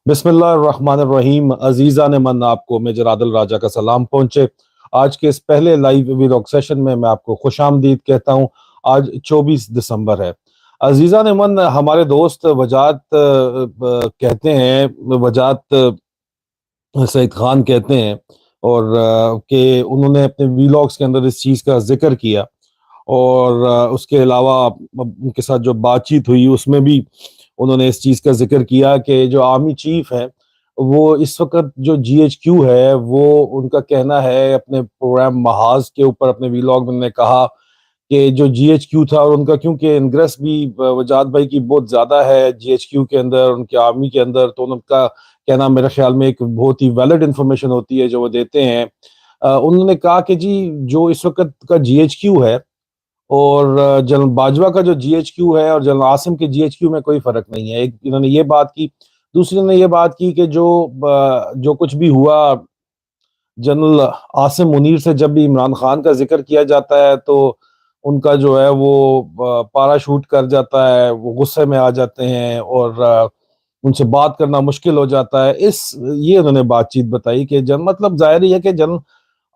بسم اللہ الرحمن الرحیم. عزیزان من، آپ کو میجر عادل راجہ کا سلام پہنچے. آج کے اس پہلے لائیو ویلاگ سیشن میں آپ کو خوش آمدید کہتا ہوں. آج 24 دسمبر ہے. عزیزان من، ہمارے دوست وجاہت کہتے ہیں، وجاہت سعید خان کہتے ہیں، اور کہ انہوں نے اپنے ویلاگز کے اندر اس چیز کا ذکر کیا، اور اس کے علاوہ ان کے ساتھ جو بات چیت ہوئی اس میں بھی انہوں نے اس چیز کا ذکر کیا کہ جو آرمی چیف ہے وہ اس وقت جو جی ایچ کیو ہے، وہ ان کا کہنا ہے اپنے پروگرام محاذ کے اوپر اپنے ویلاگ میں نے کہا کہ جو جی ایچ کیو تھا، اور ان کا کیونکہ انگریس بھی وجاہت بھائی کی بہت زیادہ ہے جی ایچ کیو کے اندر، ان کے آرمی کے اندر، تو ان کا کہنا میرے خیال میں ایک بہت ہی ویلڈ انفارمیشن ہوتی ہے جو وہ دیتے ہیں. انہوں نے کہا کہ جی جو اس وقت کا جی ایچ کیو ہے اور جنرل باجوہ کا جو جی ایچ کیو ہے اور جنرل عاصم کے جی ایچ کیو میں کوئی فرق نہیں ہے. ایک انہوں نے یہ بات کی. دوسری نے یہ بات کی کہ جو کچھ بھی ہوا، جنرل عاصم منیر سے جب بھی عمران خان کا ذکر کیا جاتا ہے تو ان کا جو ہے وہ پارا شوٹ کر جاتا ہے، وہ غصے میں آ جاتے ہیں اور ان سے بات کرنا مشکل ہو جاتا ہے. یہ انہوں نے بات چیت بتائی کہ مطلب ظاہر ہی ہے کہ جنرل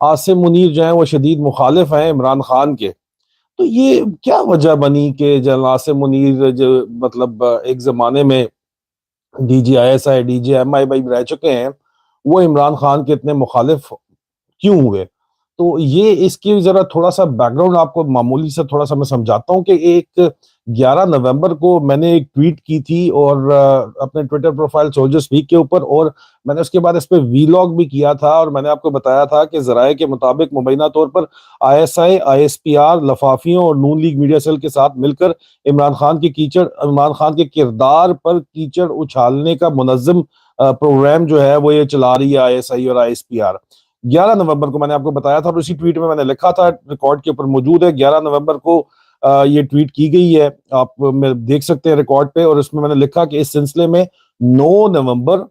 عاصم منیر جو ہیں وہ شدید مخالف ہیں عمران خان کے. تو یہ کیا وجہ بنی کہ جنرل عاصم منیر جو مطلب ایک زمانے میں D G I S I, D G M I بھائی رہ چکے ہیں، وہ عمران خان کے اتنے مخالف کیوں ہوئے؟ تو یہ اس کی ذرا تھوڑا سا بیک گراؤنڈ آپ کو معمولی سے تھوڑا سا میں سمجھاتا ہوں کہ ایک 11 نومبر کو میں نے ایک ٹویٹ کی تھی اور اپنے ٹویٹر پروفائل سولجر سپیک کے اوپر، اور میں نے اس کے بعد اس پہ ویلاگ بھی کیا تھا، اور میں نے آپ کو بتایا تھا کہ ذرائع کے مطابق مبینہ طور پر I S I, I S P R, لفافیوں اور نون لیگ میڈیا سیل کے ساتھ مل کر عمران خان کے کردار پر کیچڑ اچھالنے کا منظم پروگرام جو ہے وہ یہ چلا رہی ہے آئی ایس آئی اور آئی ایس پی آر. 11 نومبر کو میں نے آپ کو بتایا تھا، اور اسی ٹویٹ میں نے لکھا تھا، ریکارڈ کے اوپر موجود ہے. 11 نومبر کو یہ ٹویٹ کی گئی ہے، آپ دیکھ سکتے ہیں ریکارڈ پہ، اور اس میں نے لکھا کہ اس سلسلے میں 9 نومبر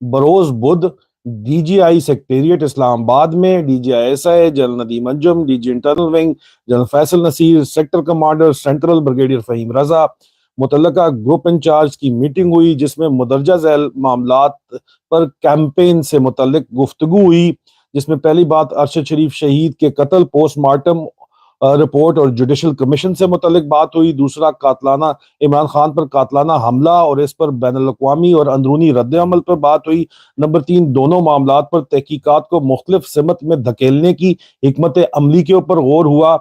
بروز بدھ ڈی جی آئی سیکٹریٹ اسلام آباد میں D G I S I, general Nadeem Anjum, D G internal wing general Faisal Naseer, sector commander central brigadier Faheem Raza, متعلقہ گروپ انچارج کی میٹنگ ہوئی جس میں مندرجہ ذیل معاملات پر کیمپین سے متعلق گفتگو ہوئی، جس میں پہلی بات ارشد شریف شہید کے قتل، پوسٹ مارٹم رپورٹ اور جوڈیشل کمیشن سے متعلق بات ہوئی. دوسرا قاتلانہ عمران خان پر قاتلانہ حملہ اور اس پر بین الاقوامی اور اندرونی رد عمل پر بات ہوئی. نمبر 3 دونوں معاملات پر تحقیقات کو مختلف سمت میں دھکیلنے کی حکمت عملی کے اوپر غور ہوا.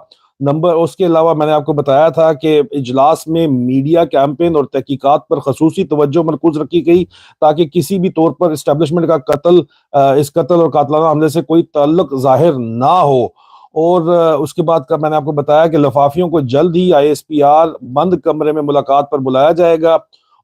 اس کے علاوہ میں نے آپ کو بتایا تھا کہ اجلاس میں میڈیا کیمپین اور تحقیقات پر خصوصی توجہ مرکوز رکھی گئی تاکہ کسی بھی طور پر اسٹیبلشمنٹ کا اس قتل اور قاتلانہ حملے سے کوئی تعلق ظاہر نہ ہو. اور اس کے بعد کا میں نے آپ کو بتایا کہ لفافیوں کو جلد ہی آئی ایس پی آر بند کمرے میں ملاقات پر بلایا جائے گا،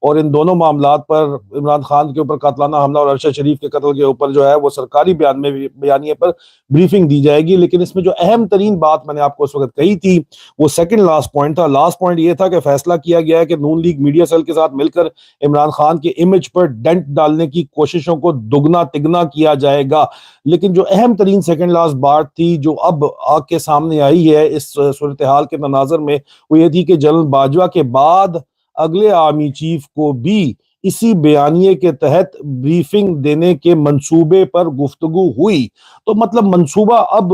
اور ان دونوں معاملات پر عمران خان کے اوپر قاتلانہ حملہ اور ارشد شریف کے قتل کے اوپر جو ہے وہ سرکاری بیانیے پر بریفنگ دی جائے گی. لیکن اس میں جو اہم ترین بات میں نے آپ کو اس وقت کہی تھی وہ سیکنڈ لاسٹ پوائنٹ تھا. لاسٹ پوائنٹ یہ تھا کہ فیصلہ کیا گیا ہے کہ نون لیگ میڈیا سیل کے ساتھ مل کر عمران خان کے امیج پر ڈینٹ ڈالنے کی کوششوں کو دگنا تگنا کیا جائے گا. لیکن جو اہم ترین سیکنڈ لاسٹ بات تھی جو اب آگ کے سامنے آئی ہے اس صورتحال کے تناظر میں، وہ یہ تھی کہ جنرل باجوہ کے بعد اگلے آرمی چیف کو بھی اسی بیانیے کے تحت بریفنگ دینے کے منصوبے پر گفتگو ہوئی. تو مطلب منصوبہ اب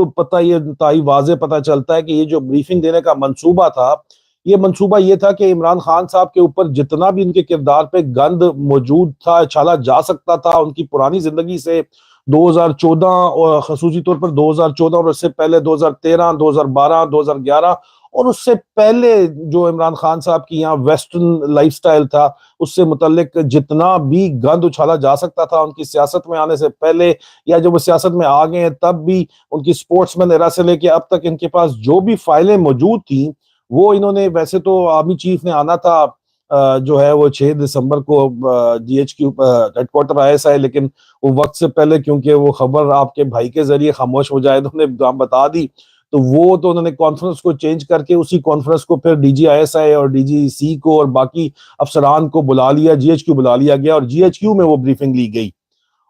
واضح پتہ چلتا ہے کہ یہ جو بریفنگ دینے کا منصوبہ تھا، یہ منصوبہ یہ تھا کہ عمران خان صاحب کے اوپر جتنا بھی ان کے کردار پہ گند موجود تھا، چھالا جا سکتا تھا ان کی پرانی زندگی سے، 2014 اور خصوصی طور پر 2014 اور اس سے پہلے 2013، 2012، 2011 اور اس سے پہلے جو عمران خان صاحب کی یہاں ویسٹرن لائف سٹائل تھا، اس سے متعلق جتنا بھی گند اچھالا جا سکتا تھا ان کی سیاست میں آنے سے پہلے، یا جب وہ سیاست میں آ گئے ہیں تب بھی ان کی سپورٹس مین ایرا سے لے کے اب تک ان کے پاس جو بھی فائلیں موجود تھیں وہ انہوں نے، ویسے تو آرمی چیف نے آنا تھا جو ہے وہ 6 دسمبر کو G H Q headquarters I S I, لیکن وہ وقت سے پہلے کیونکہ وہ خبر آپ کے بھائی کے ذریعے خاموش مجاہدوں نے بتا دی، تو وہ تو انہوں نے کانفرنس کو چینج کر کے اسی کانفرنس کو پھر ڈی جی آئی ایس آئی اور ڈی جی سی کو اور باقی افسران کو بلا لیا، جی ایچ کیو بلا لیا گیا اور جی ایچ کیو میں وہ بریفنگ لی گئی.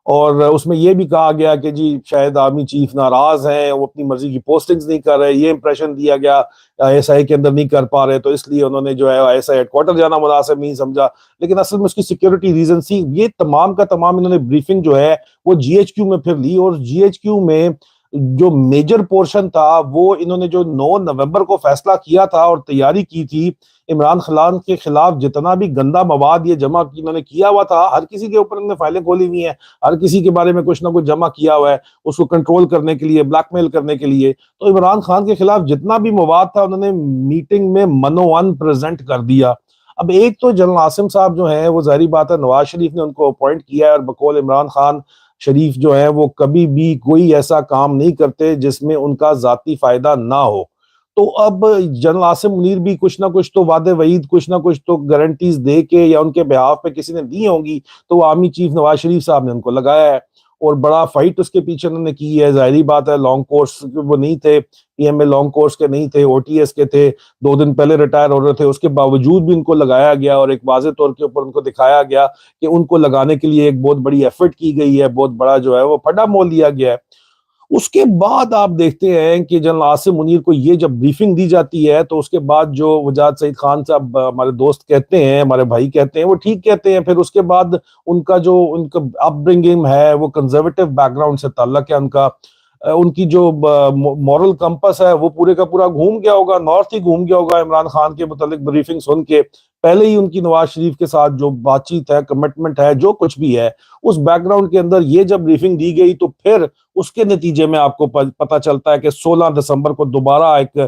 اور اس میں یہ بھی کہا گیا کہ جی شاید آرمی چیف ناراض ہیں، وہ اپنی مرضی کی پوسٹنگز نہیں کر رہے، یہ امپریشن دیا گیا آئی ایس آئی کے اندر نہیں کر پا رہے، تو اس لیے انہوں نے جو ہے آئی ایس آئی ہیڈ کوارٹر جانا مناسب نہیں سمجھا، لیکن اصل میں اس کی سیکیورٹی ریزن تھی۔ یہ تمام کا تمام انہوں نے بریفنگ جو ہے وہ جی ایچ کیو میں پھر لی، اور جی ایچ کیو میں جو میجر پورشن تھا وہ انہوں نے جو 9 نومبر کو فیصلہ کیا تھا اور تیاری کی تھی، عمران خان کے خلاف جتنا بھی گندا مواد یہ جمع انہوں نے کیا ہوا تھا، ہر کسی کے اوپر انہوں نے فائلیں کھولی ہوئی ہیں، ہر کسی کے بارے میں کچھ نہ کچھ جمع کیا ہوا ہے اس کو کنٹرول کرنے کے لیے، بلیک میل کرنے کے لیے۔ تو عمران خان کے خلاف جتنا بھی مواد تھا انہوں نے میٹنگ میں منو پریزنٹ کر دیا۔ اب ایک تو جنرل عاصم صاحب جو ہیں وہ ظاہری بات ہے نواز شریف نے ان کو اپوائنٹ کیا ہے، اور بقول عمران خان شریف جو ہے وہ کبھی بھی کوئی ایسا کام نہیں کرتے جس میں ان کا ذاتی فائدہ نہ ہو۔ تو اب جنرل عاصم منیر بھی کچھ نہ کچھ تو وعدے وعید، کچھ نہ کچھ تو گارنٹیز دے کے یا ان کے بہاف پہ کسی نے دی ہوں گی، تو وہ آرمی چیف نواز شریف صاحب نے ان کو لگایا ہے، اور بڑا فائٹ اس کے پیچھے انہوں نے کی ہے۔ ظاہری بات ہے لانگ کورس وہ نہیں تھے، P M A long course کے نہیں تھے، او ٹی ایس کے تھے، 2 دن پہلے ریٹائر ہو رہے تھے، اس کے باوجود بھی ان کو لگایا گیا، اور ایک واضح طور کے اوپر ان کو دکھایا گیا کہ ان کو لگانے کے لیے ایک بہت بڑی ایفرٹ کی گئی ہے، بہت بڑا جو ہے وہ پھڈا مول لیا گیا ہے۔ اس کے بعد آپ دیکھتے ہیں کہ جنرل عاصم منیر کو یہ جب بریفنگ دی جاتی ہے تو اس کے بعد جو وجاہت سعید خان صاحب ہمارے دوست کہتے ہیں، ہمارے بھائی کہتے ہیں، وہ ٹھیک کہتے ہیں، پھر اس کے بعد ان کا جو ان کا اپ برنگنگ ہے وہ کنزرویٹو بیک گراؤنڈ سے تعلق ہے، ان کی جو مورل کمپس ہے وہ پورے کا پورا گھوم گیا ہوگا، نارتھ ہی گھوم گیا ہوگا عمران خان کے متعلق بریفنگ سن کے۔ پہلے ہی ان کی نواز شریف کے ساتھ جو بات چیت ہے، کمٹمنٹ ہے، جو کچھ بھی ہے، اس بیک گراؤنڈ کے اندر یہ جب بریفنگ دی گئی تو پھر اس کے نتیجے میں آپ کو پتہ چلتا ہے کہ 16 دسمبر کو دوبارہ ایک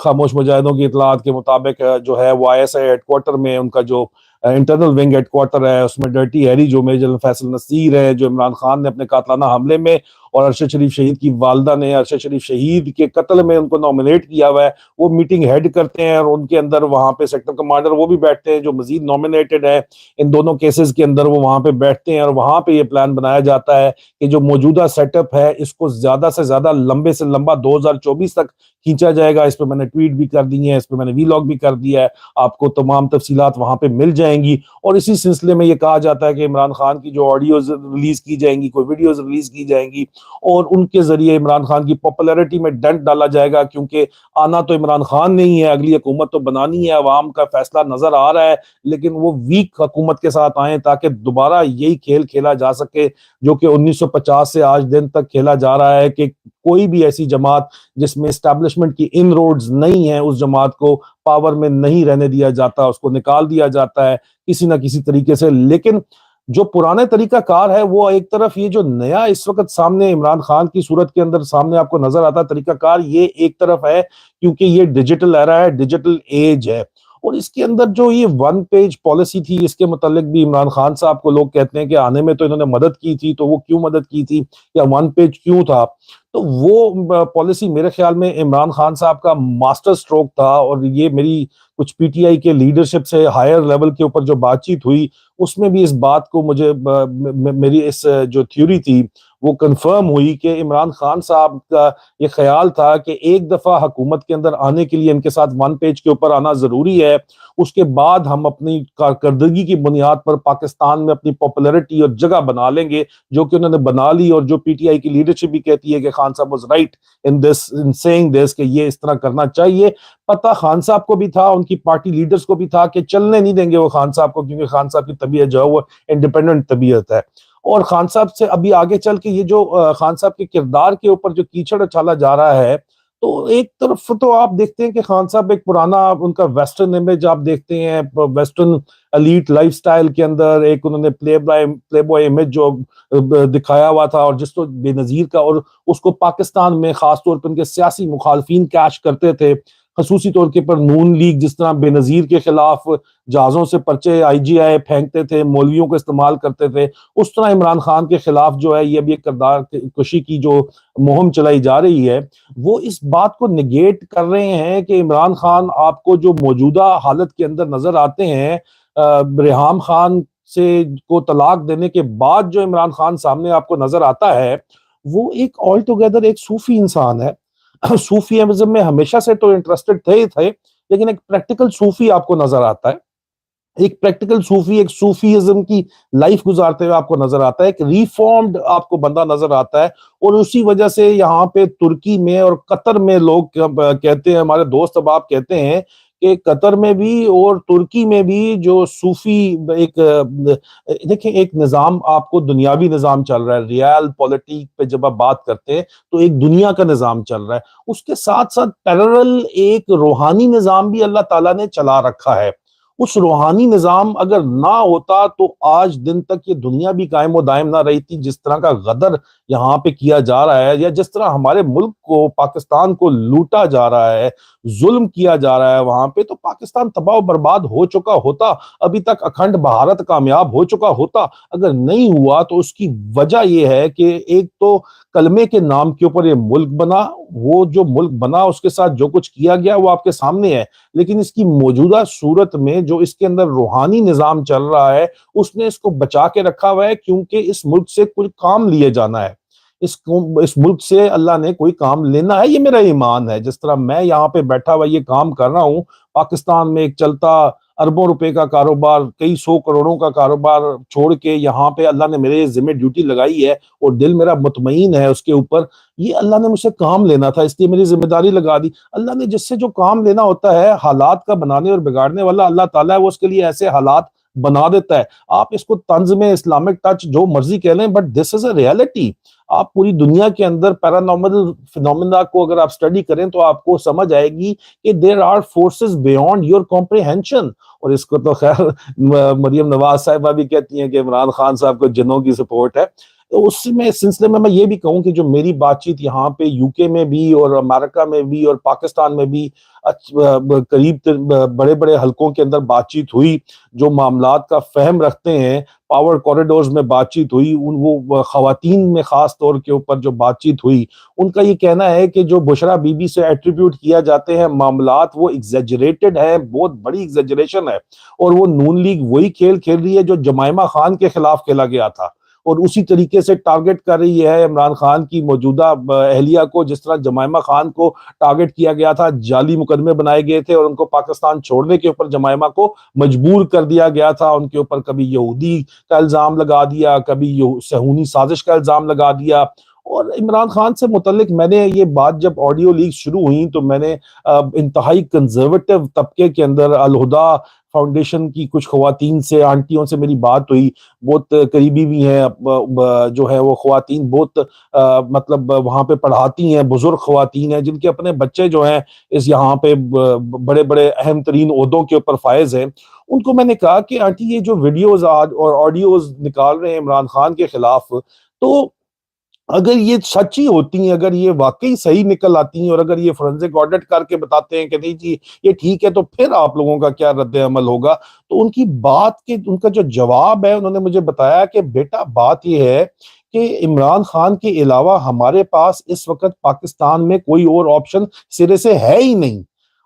خاموش مجاہدوں کی اطلاعات کے مطابق جو ہے وہ آئی ایس آئی ہیڈ کوارٹر میں ان کا جو انٹرنل ونگ ہیڈ کوارٹر ہے، اس میں ڈرٹی ہیری جو میجر فیصل نصیر ہے، جو عمران خان نے اپنے قاتلانہ حملے میں اور ارشد شریف شہید کی والدہ نے ارشد شریف شہید کے قتل میں ان کو نامنیٹ کیا ہوا ہے، وہ میٹنگ ہیڈ کرتے ہیں، اور ان کے اندر وہاں پہ سیکٹر کمانڈر وہ بھی بیٹھتے ہیں جو مزید نامنیٹڈ ہے ان دونوں کیسز کے اندر، وہ وہاں پہ بیٹھتے ہیں، اور وہاں پہ یہ پلان بنایا جاتا ہے کہ جو موجودہ سیٹ اپ ہے اس کو زیادہ سے زیادہ لمبے سے لمبا 2024 تک کھینچا جائے گا۔ اس پہ میں نے ٹویٹ بھی کر دی ہے، اس پہ میں نے وی لاگ بھی کر دیا ہے، آپ کو تمام تفصیلات وہاں پہ مل جائیں گی۔ اور اسی سلسلے میں یہ کہا جاتا ہے کہ عمران خان کی جو آڈیوز ریلیز کی جائیں گی، کوئی ویڈیوز ریلیز کی جائیں گی، اور ان کے ذریعے عمران خان کی پاپولیرٹی میں ڈنٹ ڈالا جائے گا، کیونکہ آنا تو عمران خان نہیں ہے، اگلی حکومت تو بنانی ہے، عوام کا فیصلہ نظر آ رہا ہے، لیکن وہ ویک حکومت کے ساتھ آئیں تاکہ دوبارہ یہی کھیل کھیلا جا سکے جو کہ 1950 سے آج دن تک کھیلا جا رہا ہے، کہ کوئی بھی ایسی جماعت جس میں اسٹیبلشمنٹ کی ان روڈز نہیں ہیں اس جماعت کو پاور میں نہیں رہنے دیا جاتا، اس کو نکال دیا جاتا ہے کسی نہ کسی طریقے سے۔ لیکن جو پرانے طریقہ کار ہے وہ ایک طرف، یہ جو نیا اس وقت سامنے عمران خان کی صورت کے اندر سامنے آپ کو نظر آتا ہے طریقہ کار، یہ ایک طرف ہے کیونکہ یہ ڈیجیٹل ایرا ہے، ڈیجیٹل ایج ہے، اور اس کے اندر جو یہ 1 پیج پالیسی تھی اس کے متعلق بھی عمران خان صاحب کو لوگ کہتے ہیں کہ آنے میں تو انہوں نے مدد کی تھی، تو وہ کیوں مدد کی تھی یا 1 پیج کیوں تھا؟ تو وہ پالیسی میرے خیال میں عمران خان صاحب کا ماسٹر سٹروک تھا، اور یہ میری کچھ پی ٹی آئی کے لیڈرشپ سے ہائر لیول کے اوپر جو بات چیت ہوئی اس میں بھی اس بات کو مجھے میری اس جو تھیوری تھی وہ کنفرم ہوئی کہ عمران خان صاحب کا یہ خیال تھا کہ ایک دفعہ حکومت کے اندر آنے کے لیے ان کے ساتھ 1 پیج کے اوپر آنا ضروری ہے، اس کے بعد ہم اپنی کارکردگی کی بنیاد پر پاکستان میں اپنی پاپولیرٹی اور جگہ بنا لیں گے، جو کہ انہوں نے بنا لی، اور جو پی ٹی آئی کی لیڈرشپ بھی کہتی ہے کہ خان صاحب was right in this in saying this کہ یہ اس طرح کرنا چاہیے۔ پتہ خان صاحب کو بھی تھا، ان کی پارٹی لیڈرز کو بھی تھا کہ چلنے نہیں دیں گے وہ خان صاحب کو، کیونکہ خان صاحب کی طبیعت جو ہے وہ انڈیپینڈنٹ طبیعت ہے، اور خان صاحب سے ابھی آگے چل کے یہ جو خان صاحب کے کردار کے اوپر جو کیچڑ اچھالا جا رہا ہے، تو ایک طرف تو آپ دیکھتے ہیں کہ خان صاحب ایک پرانا ان کا ویسٹرن امیج آپ دیکھتے ہیں، ویسٹرن ایلیٹ لائف سٹائل کے اندر ایک انہوں نے پلے بوائے امیج جو دکھایا ہوا تھا، اور جس کو بے نظیر کا، اور اس کو پاکستان میں خاص طور پر ان کے سیاسی مخالفین کیش کرتے تھے، خصوصی طور کے پر نون لیگ جس طرح بے نظیر کے خلاف جہازوں سے پرچے آئی جی آئی پھینکتے تھے، مولویوں کو استعمال کرتے تھے، اس طرح عمران خان کے خلاف جو ہے یہ بھی ایک کردار کشی کی جو مہم چلائی جا رہی ہے، وہ اس بات کو نگیٹ کر رہے ہیں کہ عمران خان آپ کو جو موجودہ حالت کے اندر نظر آتے ہیں، ریحام خان سے کو طلاق دینے کے بعد جو عمران خان سامنے آپ کو نظر آتا ہے وہ ایک آل ٹوگیدر ایک صوفی انسان ہے۔ صوفی ازم میں ہمیشہ سے تو انٹرسٹڈ تھے ہی تھے، لیکن ایک پریکٹیکل صوفی آپ کو نظر آتا ہے، ایک پریکٹیکل صوفی، ایک صوفیزم کی لائف گزارتے ہوئے آپ کو نظر آتا ہے، ایک ریفارمڈ آپ کو بندہ نظر آتا ہے. اور اسی وجہ سے یہاں پہ ترکی میں اور قطر میں لوگ کہتے ہیں، ہمارے دوست احباب کہتے ہیں کہ قطر میں بھی اور ترکی میں بھی جو صوفی ایک دیکھیں ایک نظام آپ کو دنیاوی نظام چل رہا ہے، ریال پولیٹک پہ جب آپ بات کرتے ہیں تو ایک دنیا کا نظام چل رہا ہے، اس کے ساتھ ساتھ پیرلل ایک روحانی نظام بھی اللہ تعالیٰ نے چلا رکھا ہے. اس روحانی نظام اگر نہ ہوتا تو آج دن تک یہ دنیا بھی قائم و دائم نہ رہی تھی. جس طرح کا غدر یہاں پہ کیا جا رہا ہے، یا جس طرح ہمارے ملک کو، پاکستان کو لوٹا جا رہا ہے، ظلم کیا جا رہا ہے وہاں پہ، تو پاکستان تباہ و برباد ہو چکا ہوتا. ابھی تک اکھنڈ بھارت کامیاب ہو چکا ہوتا. اگر نہیں ہوا تو اس کی وجہ یہ ہے کہ ایک تو کلمے کے نام کے اوپر یہ ملک بنا، وہ جو ملک بنا اس کے ساتھ جو کچھ کیا گیا وہ آپ کے سامنے ہے. لیکن اس کی موجودہ صورت میں جو اس کے اندر روحانی نظام چل رہا ہے، اس نے اس کو بچا کے رکھا ہوا ہے، کیونکہ اس ملک سے کوئی کام لیے جانا ہے. اس ملک سے اللہ نے کوئی کام لینا ہے، یہ میرا ایمان ہے. جس طرح میں یہاں پہ بیٹھا ہوا یہ کام کر رہا ہوں، پاکستان میں ایک چلتا اربوں روپے کا کاروبار، کئی سو کروڑوں کا کاروبار چھوڑ کے یہاں پہ اللہ نے میرے ذمہ ڈیوٹی لگائی ہے اور دل میرا مطمئن ہے اس کے اوپر. یہ اللہ نے مجھ سے کام لینا تھا، اس لیے میری ذمہ داری لگا دی. اللہ نے جس سے جو کام لینا ہوتا ہے، حالات کا بنانے اور بگاڑنے والا اللہ تعالیٰ ہے، وہ اس کے لیے ایسے حالات بنا دیتا ہے. آپ اس کو طنز میں اسلامک ٹچ جو مرضی کہہ لیں، but this is a reality. آپ پوری دنیا کے اندر پیرانارمل فینومینا کو اگر آپ اسٹڈی کریں تو آپ کو سمجھ آئے گی کہ there are forces beyond your comprehension. اور اس کو تو خیر مریم نواز صاحبہ بھی کہتی ہیں کہ عمران خان صاحب کو جنوں کی سپورٹ ہے. اس میں سلسلے میں یہ بھی کہوں کہ جو میری بات چیت یہاں پہ یو کے میں بھی اور امریکہ میں بھی اور پاکستان میں بھی قریب بڑے بڑے حلقوں کے اندر بات چیت ہوئی، جو معاملات کا فہم رکھتے ہیں، پاور کوریڈورز میں بات چیت ہوئی، وہ خواتین میں خاص طور کے اوپر جو بات چیت ہوئی، ان کا یہ کہنا ہے کہ جو بشرا بی بی سے ایٹریبیوٹ کیا جاتے ہیں معاملات، وہ ایگزیجریٹڈ ہے، بہت بڑی ایگزیجریشن ہے. اور وہ نون لیگ وہی کھیل کھیل رہی ہے جو جمائمہ خان کے خلاف کھیلا گیا تھا، اور اسی طریقے سے ٹارگٹ کر رہی ہے عمران خان کی موجودہ اہلیہ کو، جس طرح جمائمہ خان کو ٹارگٹ کیا گیا تھا، جعلی مقدمے بنائے گئے تھے اور ان کو پاکستان چھوڑنے کے اوپر جمائمہ کو مجبور کر دیا گیا تھا. ان کے اوپر کبھی یہودی کا الزام لگا دیا، کبھی صہیونی سازش کا الزام لگا دیا. اور عمران خان سے متعلق میں نے یہ بات جب آڈیو لیک شروع ہوئی تو میں نے انتہائی کنزرویٹو طبقے کے اندر الہدا فاؤنڈیشن کی کچھ خواتین سے، آنٹیوں سے میری بات ہوئی، بہت قریبی بھی ہیں، جو ہے وہ خواتین بہت مطلب وہاں پہ پڑھاتی ہیں، بزرگ خواتین ہیں جن کے اپنے بچے جو ہیں اس یہاں پہ بڑے بڑے اہم ترین عہدوں کے اوپر فائز ہیں. ان کو میں نے کہا کہ آنٹی یہ جو ویڈیوز آج اور آڈیوز نکال رہے ہیں عمران خان کے خلاف، تو اگر یہ سچی ہوتی ہیں، اگر یہ واقعی صحیح نکل آتی ہیں، اور اگر یہ فورنزک آڈٹ کر کے بتاتے ہیں کہ نہیں جی یہ ٹھیک ہے، تو پھر آپ لوگوں کا کیا رد عمل ہوگا؟ تو ان کی بات کے ان کا جو جواب ہے، انہوں نے مجھے بتایا کہ بیٹا بات یہ ہے کہ عمران خان کے علاوہ ہمارے پاس اس وقت پاکستان میں کوئی اور آپشن سرے سے ہے ہی نہیں.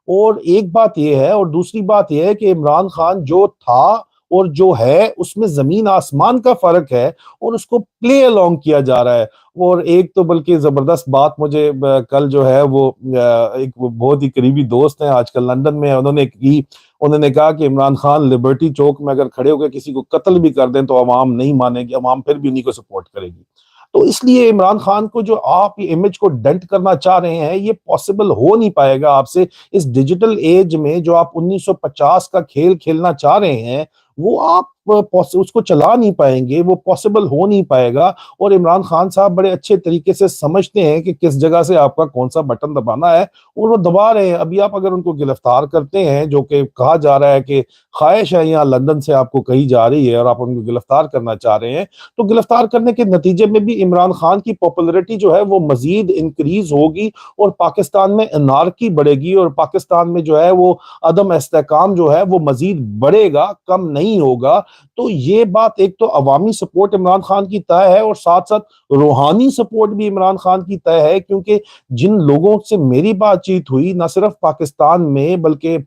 اور ایک بات یہ ہے، اور دوسری بات یہ ہے کہ عمران خان جو تھا اور جو ہے اس میں زمین آسمان کا فرق ہے، اور اس کو پلے along کیا جا رہا ہے. اور ایک تو بلکہ زبردست بات مجھے کل جو ہے وہ ایک بہت ہی قریبی دوست ہیں آج کل لندن میں، انہوں نے کہا کہ عمران خان لبرٹی چوک میں اگر کھڑے ہو کے کسی کو قتل بھی کر دیں تو عوام نہیں مانے گی، عوام پھر بھی انہیں کو سپورٹ کرے گی. تو اس لیے عمران خان کو جو آپ یہ امیج کو ڈینٹ کرنا چاہ رہے ہیں، یہ پاسبل ہو نہیں پائے گا آپ سے. اس ڈیجیٹل ایج میں جو آپ 1950 کا کھیل کھیلنا چاہ رہے ہیں، وہ آپ اس کو چلا نہیں پائیں گے، وہ پاسبل ہو نہیں پائے گا. اور عمران خان صاحب بڑے اچھے طریقے سے سمجھتے ہیں کہ کس جگہ سے آپ کا کون سا بٹن دبانا ہے، اور وہ دبا رہے ہیں. ابھی آپ اگر ان کو گرفتار کرتے ہیں، جو کہ کہا جا رہا ہے کہ خواہش ہے یہاں لندن سے آپ کو کہی جا رہی ہے، اور آپ ان کو گرفتار کرنا چاہ رہے ہیں، تو گرفتار کرنے کے نتیجے میں بھی عمران خان کی پاپولیرٹی جو ہے وہ مزید انکریز ہوگی، اور پاکستان میں انارکی بڑھے گی، اور پاکستان میں جو ہے وہ عدم استحکام جو ہے وہ مزید بڑھے گا، کم نہیں ہوگا. تو یہ بات ایک تو عوامی سپورٹ عمران خان کی طے ہے، اور ساتھ ساتھ روحانی سپورٹ بھی عمران خان کی طے ہے. کیونکہ جن لوگوں سے میری بات چیت ہوئی، نہ صرف پاکستان میں بلکہ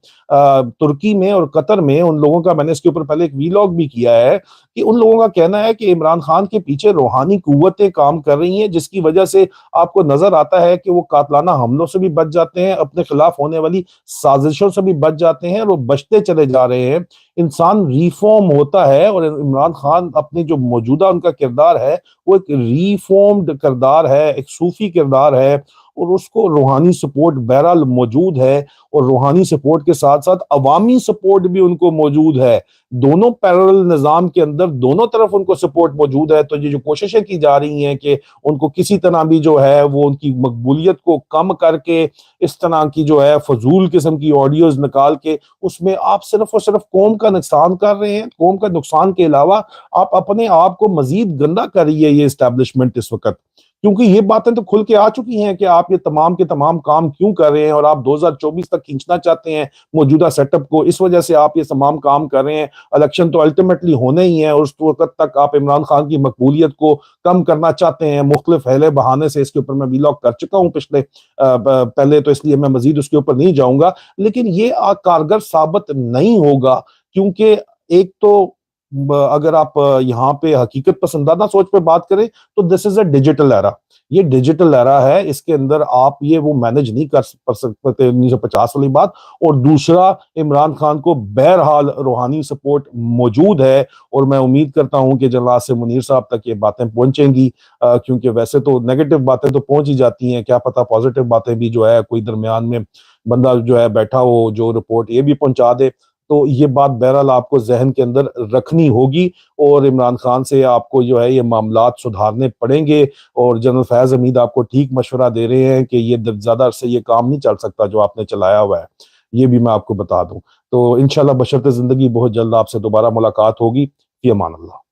ترکی میں اور قطر میں، ان لوگوں کا میں نے اس کے اوپر پہلے ایک ویلاگ بھی کیا ہے، کہ ان لوگوں کا کہنا ہے کہ عمران خان کے پیچھے روحانی قوتیں کام کر رہی ہیں، جس کی وجہ سے آپ کو نظر آتا ہے کہ وہ قاتلانہ حملوں سے بھی بچ جاتے ہیں، اپنے خلاف ہونے والی سازشوں سے بھی بچ جاتے ہیں، اور وہ بچتے چلے جا رہے ہیں. انسان ریفارم ہوتا ہے، اور عمران خان اپنے جو موجودہ ان کا کردار ہے وہ ایک ریفارمڈ کردار ہے، ایک صوفی کردار ہے، اور اس کو روحانی سپورٹ بہرحال موجود ہے، اور روحانی سپورٹ کے ساتھ ساتھ عوامی سپورٹ بھی ان کو موجود ہے۔ دونوں پیرل نظام کے اندر دونوں طرف ان کو سپورٹ موجود ہے۔ تو یہ جو کوششیں کی جا رہی ہیں کہ ان کو کسی طرح بھی جو ہے وہ ان کی مقبولیت کو کم کر کے اس طرح کی جو ہے فضول قسم کی آڈیوز نکال کے اس میں آپ صرف اور صرف قوم کا نقصان کر رہے ہیں، قوم کا نقصان کے علاوہ آپ اپنے آپ کو مزید گندا کر رہی ہے یہ اسٹیبلشمنٹ اس وقت، کیونکہ یہ باتیں تو کھل کے آ چکی ہیں کہ آپ یہ تمام کے تمام کام کیوں کر رہے ہیں، اور آپ 2024 تک کھینچنا چاہتے ہیں موجودہ سیٹ اپ کو، اس وجہ سے آپ یہ تمام کام کر رہے ہیں۔ الیکشن تو الٹیمیٹلی ہونے ہی ہیں، اور اس وقت تک آپ عمران خان کی مقبولیت کو کم کرنا چاہتے ہیں مختلف ہیلے بہانے سے۔ اس کے اوپر میں ویلاگ کر چکا ہوں پہلے، تو اس لیے میں مزید اس کے اوپر نہیں جاؤں گا، لیکن یہ کارگر ثابت نہیں ہوگا، کیونکہ ایک تو اگر آپ یہاں پہ حقیقت پسندانہ سوچ پہ بات کریں تو دس از اے ڈیجیٹل ایرا، یہ ڈیجیٹل ایرا ہے، اس کے اندر آپ یہ وہ مینج نہیں کر سکتے 1950 والی بات۔ اور دوسرا، عمران خان کو بہرحال روحانی سپورٹ موجود ہے، اور میں امید کرتا ہوں کہ جناب سے منیر صاحب تک یہ باتیں پہنچیں گی، کیونکہ ویسے تو نیگیٹو باتیں تو پہنچ ہی جاتی ہیں، کیا پتہ پازیٹو باتیں بھی جو ہے کوئی درمیان میں بندہ جو ہے بیٹھا ہو جو رپورٹ یہ بھی پہنچا دے۔ تو یہ بات بہرحال آپ کو ذہن کے اندر رکھنی ہوگی، اور عمران خان سے آپ کو جو ہے یہ معاملات سدھارنے پڑیں گے، اور جنرل فیاض حمید آپ کو ٹھیک مشورہ دے رہے ہیں کہ یہ زیادہ عرصے یہ کام نہیں چل سکتا جو آپ نے چلایا ہوا ہے، یہ بھی میں آپ کو بتا دوں۔ تو انشاءاللہ بشرط زندگی بہت جلد آپ سے دوبارہ ملاقات ہوگی، فی امان اللہ۔